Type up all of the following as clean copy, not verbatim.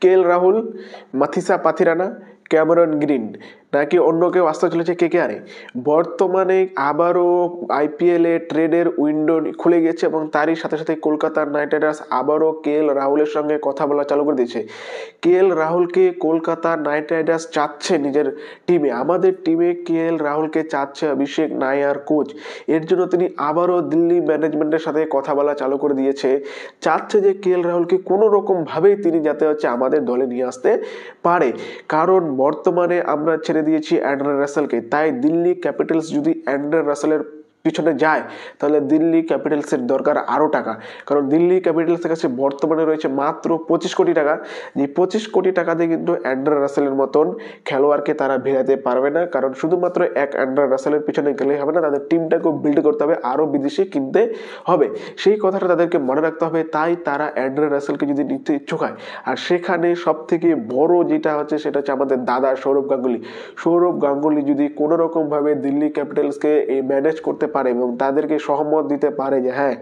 KL Rahul, Matheesha Pathirana, Cameron green নাকি অন্য কেউ আসতে চলেছে কেকেআরে? বর্তমানে আবারও আইপিএলে ট্রেডের উইন্ডো খুলে গেছে এবং তারই সাথে সাথে কলকাতা নাইট রাইডার্স আবারও কেএল রাহুলের সঙ্গে কথা বলা চালু করে দিয়েছে। কেএল রাহুলকে কলকাতা নাইট রাইডার্স চাচ্ছে নিজের টিমে, আমাদের টিমে কেএল রাহুলকে চাচ্ছে অভিষেক নায়ার কোচ। এর জন্য তিনি আবারও দিল্লি ম্যানেজমেন্টের সাথে কথা বলা চালু করে দিয়েছে, চাচ্ছে যে কেএল রাহুলকে কোনো রকমভাবেই তিনি যাতে হচ্ছে আমাদের দলে নিয়ে আসতে পারে। কারণ বর্তমানে আমরা ছেড়ে দিয়েছি অ্যান্ড্রে রাসেলকে, তাই দিল্লি ক্যাপিটালস যদি অ্যান্ড্রে রাসেলের পিছনে যায় তাহলে দিল্লি ক্যাপিটালসের দরকার আরও টাকা। কারণ দিল্লি ক্যাপিটালসের কাছে বর্তমানে রয়েছে মাত্র 25 কোটি টাকা। যে 25 কোটি টাকাতে কিন্তু অ্যান্ড্রে রাসেলের মতন খেলোয়াড়কে তারা ভেড়াতে পারবে না। কারণ শুধুমাত্র এক অ্যান্ড্রে রাসেলের পিছনে গেলেই হবে না, তাদের টিমটাকেও বিল্ড করতে হবে, আরও বিদেশি কিনতে হবে, সেই কথাটা তাদেরকে মনে রাখতে হবে। তাই তারা অ্যান্ড্রে রাসেলকে যদি নিতে ইচ্ছুক হয়, আর সেখানে সব থেকে বড় যেটা হচ্ছে সেটা হচ্ছে আমাদের দাদা সৌরভ গাঙ্গুলি। সৌরভ গাঙ্গুলি যদি কোনো রকমভাবে দিল্লি ক্যাপিটালসকে ম্যানেজ করতে পারে এবং তাদেরকে সহমত দিতে পারে যে হ্যাঁ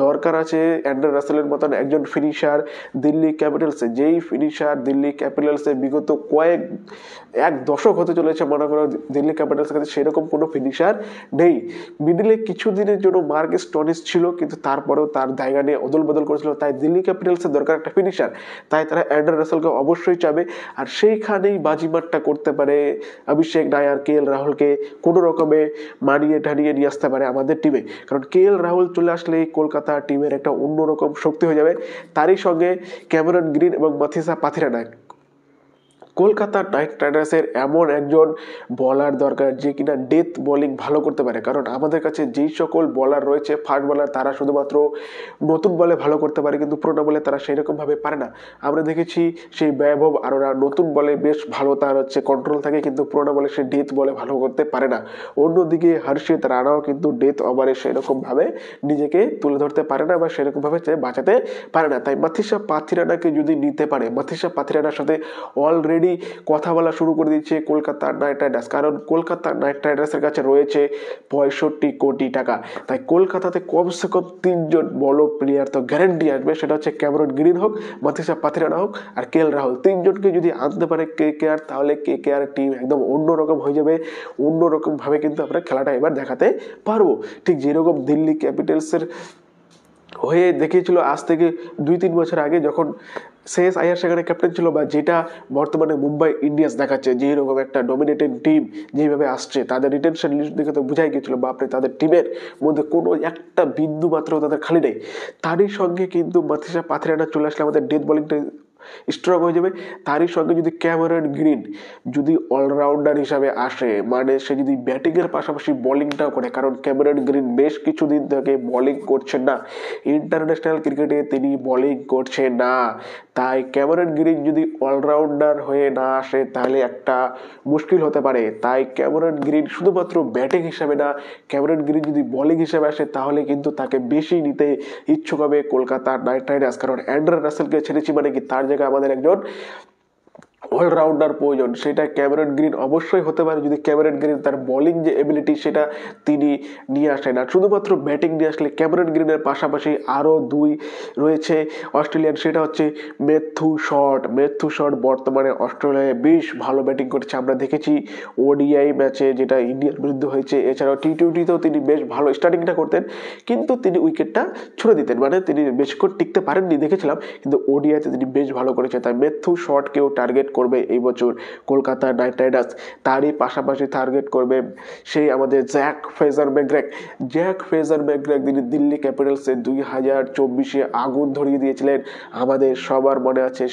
দরকার আছে অ্যান্ড্রে রাসেলের মতন একজন ফিনিশার দিল্লি ক্যাপিটালসে, যেই ফিনিশার দিল্লি ক্যাপিটালসে বিগত এক দশক হতে চলেছে মনে করো দিল্লি ক্যাপিটালসের কাছে সেরকম কোনো ফিনিশার নেই। মিডিলে কিছুদিনের জন্য মার্ক স্টোনিস ছিল, কিন্তু তারপরেও তার জায়গা নিয়ে অদল বদল করেছিল। তাই দিল্লি ক্যাপিটালসের দরকার একটা ফিনিশার, তাই তারা অ্যান্ড্রে রাসেলকে অবশ্যই চাবে। আর সেইখানেই বাজিমাতটা করতে পারে অভিষেক নায়ার কেএল রাহুলকে কোনো রকমে মানিয়ে টানিয়ে নিয়ে আসতে পারে আমাদের টিমে। কারণ কেএল রাহুল চলে আসলে কলকাতা টিমের একটা অন্যরকম শক্তি হয়ে যাবে। তারই সঙ্গে ক্যামেরন গ্রিন এবং মাথিসা পাথিরানা। কলকাতা নাইট রাইডার্সের এমন একজন বলার দরকার যে কিনা ডেথ বোলিং ভালো করতে পারে। কারণ আমাদের কাছে যেই সকল বলার রয়েছে ফাস্ট বলার, তারা শুধুমাত্র নতুন বলে ভালো করতে পারে, কিন্তু পুরোনো বলে তারা সেই রকমভাবে পারে না। আমরা দেখেছি সেই বৈভব আরোরা নতুন বলে বেশ ভালো তার হচ্ছে কন্ট্রোল থাকে, কিন্তু পুরোনো বলে সে ডেথ বলে ভালো করতে পারে না। অন্যদিকে হর্ষিত রানাও কিন্তু ডেথ ওভারে সেরকমভাবে নিজেকে তুলে ধরতে পারে না বা সেরকমভাবে বাঁচাতে পারে না। তাই মাথিসা পাথিরানাকে যদি নিতে পারে, মাথিসা পাথিরানার সাথে অলরেডি কথা বলা শুরু করে দিচ্ছে কলকাতা নাইট রাইডার্স। কারণ কলকাতা নাইট রাইডার্সের কাছে রয়েছে 65 কোটি টাকা। তাই কলকাতাতে কমসে কম 3জন বড় প্লেয়ার তো গ্যারান্টি আসবে, সেটা হচ্ছে ক্যামেরন গ্রিন হোক, মাথিসা পাথিরানা হোক আর কেএল রাহুল। 3জনকে যদি আনতে পারে কেকেআর, তাহলে কেকেআর টিম একদম অন্যরকম হয়ে যাবে। অন্যরকমভাবে কিন্তু আমরা খেলাটা এবার দেখাতে পারবো, ঠিক যেরকম দিল্লি ক্যাপিটালসের হয়ে দেখিয়েছিল আজ থেকে 2-3 বছর আগে, যখন শেষ আয়ার সেখানে ক্যাপ্টেন ছিল, বা যেটা বর্তমানে মুম্বাই ইন্ডিয়ান্স দেখাচ্ছে যেরকম একটা ডমিনেটেড টিম যেভাবে আসছে, তাদের রিটেনশন লিস্ট দেখে তো বোঝাই গেছিল বাপরে তাদের টিমের মধ্যে কোনো একটা বিন্দু মাত্র তাদের খালি নেই। তারই সঙ্গে কিন্তু মাথিসা পাথিরানা চলে আসলে আমাদের ডেথ বোলিংটা স্ট্রং হয়ে যাবে। তারই সঙ্গে যদি ক্যামেরন গ্রিন যদি অলরাউন্ডার হিসাবে আসে, মানে সে যদি ব্যাটিংয়ের পাশাপাশি বোলিংটাও করে, কারণ ক্যামেরন গ্রিন বেশ কিছুদিন থেকে বোলিং করছেন না, ইন্টারন্যাশনাল ক্রিকেটে তিনি বোলিং করছেন না। তাই ক্যামেরন গ্রিন যদি অলরাউন্ডার হয়ে না আসে তাহলে একটা মুশকিল হতে পারে। তাই ক্যামেরন গ্রিন শুধুমাত্র ব্যাটিং হিসাবে না, ক্যামেরন গ্রিন যদি বোলিং হিসাবে আসে তাহলে কিন্তু তাকে বেশি নিতে ইচ্ছুক হবে কলকাতা নাইট রাইডার্স। কারণ অ্যান্ড্রে রাসেলকে ছেড়েছি মানে কি তার জায়গায় আমাদের একজন অলরাউন্ডার প্রয়োজন, সেটা ক্যামেরন গ্রিন অবশ্যই হতে পারে যদি ক্যামেরন গ্রিন তার বোলিং যে এবিলিটি সেটা তিনি নিয়ে আসেন। আর শুধুমাত্র ব্যাটিং নিয়ে আসলে ক্যামেরন গ্রিনের পাশাপাশি আরও 2 রয়েছে অস্ট্রেলিয়ান, সেটা হচ্ছে ম্যাথিউ শট। ম্যাথিউ শট বর্তমানে অস্ট্রেলিয়ায় বেশ ভালো ব্যাটিং করছে, আমরা দেখেছি ওডিআই ম্যাচে যেটা ইন্ডিয়ার বিরুদ্ধে হয়েছে। এছাড়াও টি-20তেও তিনি বেশ ভালো স্টার্টিংটা করতেন, কিন্তু তিনি উইকেটটা ছুড়ে দিতেন, মানে তিনি বেশিক্ষণ টিকতে পারেননি দেখেছিলাম, কিন্তু ওডিআইতে তিনি বেশ ভালো করেছে। তাই ম্যাথিউ শটকেও টার্গেট করবে এই বছর কলকাতা নাইট রাইডার্স। তারই পাশাপাশি টার্গেট করবে সেই আমাদের জ্যাক ফ্রেজার ম্যাকগ্রেগ। জ্যাক ফ্রেজার ম্যাকগ্রেগ তিনি দিল্লি ক্যাপিটালসে 2024-এ আগুন ধরিয়ে দিয়েছিলেন, আমাদের সবার মনে আছে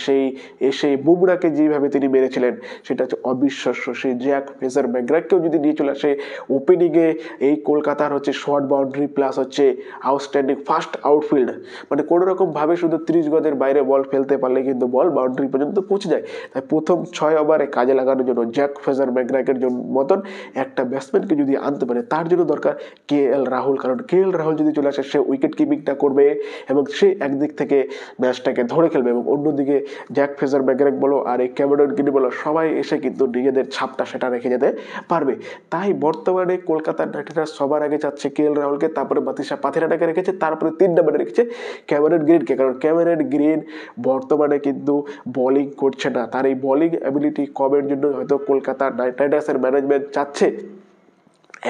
সেই বুমরাকে যেভাবে তিনি মেরেছিলেন সেটা হচ্ছে অবিশ্বাস্য। সেই জ্যাক ফ্রেজার ম্যাকগ্রেগকেও যদি নিয়ে চলে আসে ওপেনিংয়ে, এই কলকাতার হচ্ছে শর্ট বাউন্ডারি প্লাস হচ্ছে আউটস্ট্যান্ডিং ফাস্ট আউটফিল্ড, মানে কোনো রকমভাবে শুধু 30 গজের বাইরে বল ফেলতে পারলে কিন্তু বল বাউন্ডারি পর্যন্ত পৌঁছে যায়। তাই প্রথম 6 ওভারে কাজে লাগানোর জন্য জ্যাক ফ্রেজার ম্যাকগ্রাকের মতন একটা ব্যাটসম্যানকে যদি আনতে পারে, তার জন্য দরকার KL রাহুল। কারণ KL রাহুল যদি চলে আসে, সে উইকেট কিপিংটা করবে এবং সে একদিক থেকে ম্যাচটাকে ধরে খেলবে এবং অন্যদিকে জ্যাক ফ্রেজার ম্যাকগ্রাক বলো আর এই ক্যামেরন গ্রিন বলো, সবাই এসে কিন্তু নিজেদের ছাপটা সেটা রেখে যেতে পারবে। তাই বর্তমানে কলকাতা নাইট রাইডার্স সবার আগে চাচ্ছে KL রাহুলকে, তারপরে মাথিসা পাথিরানাকে রেখেছে, তারপরে 3 নম্বরে রেখেছে ক্যামেরন গ্রিনকে। কারণ ক্যামেরন গ্রিন বর্তমানে কিন্তু বোলিং করছে না, তার এই বোলিং অ্যাবিলিটি কমের জন্য হয়তো কলকাতা নাইট রাইডার্সের ম্যানেজমেন্ট চাচ্ছে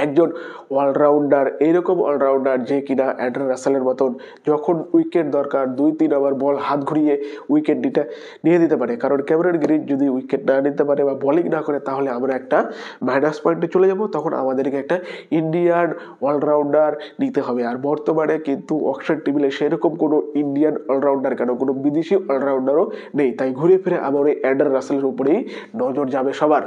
একজন অলরাউন্ডার, এইরকম অলরাউন্ডার যে কিনা অ্যান্ড্রে রাসেলের মতন যখন উইকেট দরকার 2-3 ওভার বল হাত ঘুরিয়ে উইকেট নিয়ে দিতে পারে। কারণ ক্যামেরন গ্রিন যদি উইকেট না নিতে পারে বা বোলিং না করে, তাহলে আমরা একটা মাইনাস পয়েন্টে চলে যাব। তখন আমাদেরকে একটা ইন্ডিয়ান অলরাউন্ডার নিতে হবে। আর বর্তমানে কিন্তু অকশন টেবিলে সেরকম কোনো ইন্ডিয়ান অলরাউন্ডার কেন, কোনো বিদেশি অলরাউন্ডারও নেই। তাই ঘুরে ফিরে আবার ওই অ্যান্ড্রে রাসেলের উপরেই নজর যাবে সবার।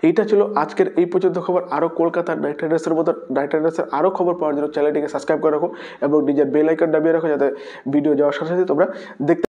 এইটা ছিল আজকের এই পর্যন্ত খবর। আরও কলকাতা নাইট রাইডার্সের আরও খবর পাওয়ার জন্য চ্যানেলটিকে সাবস্ক্রাইব করে রাখো এবং নিজের বেল আইকন দাবিয়ে রাখো, যাতে ভিডিও যাওয়ার সাথে সাথে তোমরা দেখতে